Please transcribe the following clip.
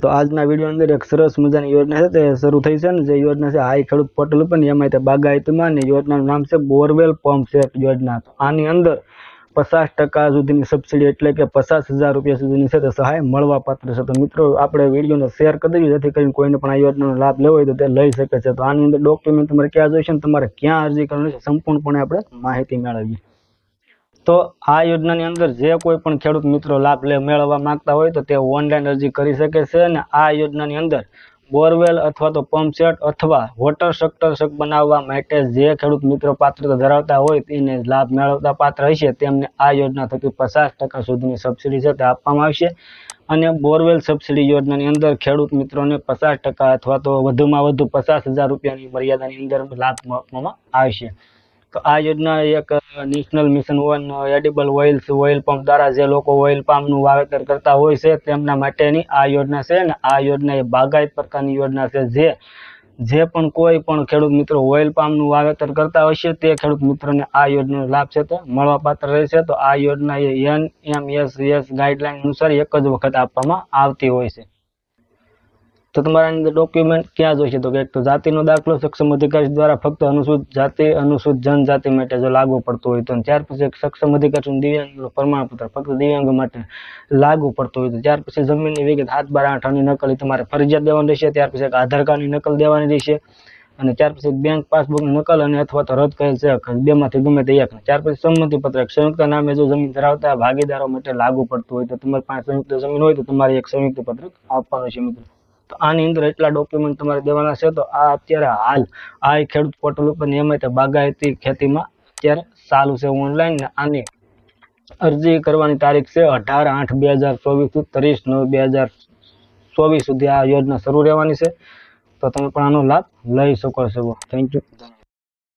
તો આજના વિડીયો અંદર એક સરસ મજાની યોજના છે તે શરૂ થઈ છે ને જે યોજના છે હાઈ ખેડૂત પોર્ટલ ઉપર ને એમાં તે બાગાયતીમાં ને યોજનાનું નામ છે બોરવેલ પંપ સેટ યોજના। તો આની અંદર 50% સુધીની સબસિડી એટલે કે 50,000 રૂપિયા સુધીની છે તે સહાય મળવા પાત્ર છે। તો મિત્રો આપણે વિડીયોને શેર કરી દેજો જેથી કરીને કોઈને પણ આ યોજનાનો લાભ લેવો હોય તો તે લઈ શકે છે। તો આની અંદર ડોક્યુમેન્ટ તમારે ક્યાં જોઈશે ને તમારે ક્યાં અરજી કરવાની છે સંપૂર્ણપણે આપણે માહિતી મેળવીએ। તો આ યોજનાની અંદર જે કોઈ પણ ખેડૂત મિત્રો લાભ મેળવવા માંગતા હોય તો તે ઓનલાઈન અરજી કરી શકે છે અને આ યોજનાની અંદર બોરવેલ અથવા તો પંપ સેટ અથવા વોટર સ્ટ્રક્ચર બનાવવા માટે જે ખેડૂત મિત્રો પાત્રતા ધરાવતા હોય તેને લાભ મેળવતા પાત્ર હશે તેમને આ યોજના થકી 50% સુધીની સબસિડી છે તે આપવામાં આવશે। અને બોરવેલ સબસિડી યોજનાની અંદર ખેડૂત મિત્રોને 50% અથવા તો વધુમાં વધુ 50,000 રૂપિયાની મર્યાદાની અંદર લાભ આપવામાં આવશે। તો આ યોજના એક national mission on edible oils oil pump દ્વારા જે લોકો ઓઇલ પામનું વાવેતર કરતા હોય છે તેમના માટેની આ યોજના છે અને આ યોજના એ બાગાયત પ્રકારની યોજના છે જે પણ કોઈ પણ ખેડૂત મિત્રો ઓઇલ પામનું વાવેતર કરતા હશે તે ખેડૂત મિત્રોને આ યોજનાનો લાભ છે તે મળવાપાત્ર રહેશે। તો આ યોજના એ NMSS ગાઈડલાઈન અનુસાર એક જ વખત આપવામાં આવતી હોય છે। તો તમારા અંદર ડોક્યુમેન્ટ ક્યાં જોઈશે તો કે એક તો જાતિનો દાખલો સક્ષમ અધિકારી દ્વારા ફક્ત અનુસૂચિત જાતિ અનુસૂચિત જનજાતિ માટે જો લાગુ પડતું હોય તો ત્યાર પછી એક સક્ષમ અધિકારી દિવ્યાંગ પ્રમાણપત્ર ફક્ત દિવ્યાંગ માટે લાગુ પડતું હોય તો ત્યાર પછી જમીનની વિગત 7/12 ની નકલ તમારે ફરજિયાત દેવાની રહેશે। ત્યાર પછી એક આધાર કાર્ડની નકલ દેવાની રહેશે અને ત્યાર પછી બેંક પાસબુકની નકલ અને અથવા તો રદ કરેલ છે બેમાંથી ગમે તે એક। ત્યાર પછી સંમતિ પત્રક સંયુક્ત નામે જો જમીન ધરાવતા ભાગીદારો માટે લાગુ પડતું હોય તો તમારી પાસે સંયુક્ત જમીન હોય તો તમારે એક સંયુક્ત પત્રક આપવાનું છે મિત્રો। તો આની અંદર એટલા ડોક્યુમેન્ટ તમારે દેવાના છે। તો આ અત્યારે હાલ આ ખેડૂત પોર્ટલ ઉપર નિયમિત બાગાયતી ખેતીમાં અત્યારે ચાલુ છે ઓનલાઈન ને આની અરજી કરવાની તારીખ છે 18/8/2024 થી 30/9/2024 સુધી આ યોજના શરૂ રહેવાની છે। તો તમે પણ આનો લાભ લઈ શકો છો। Thank you.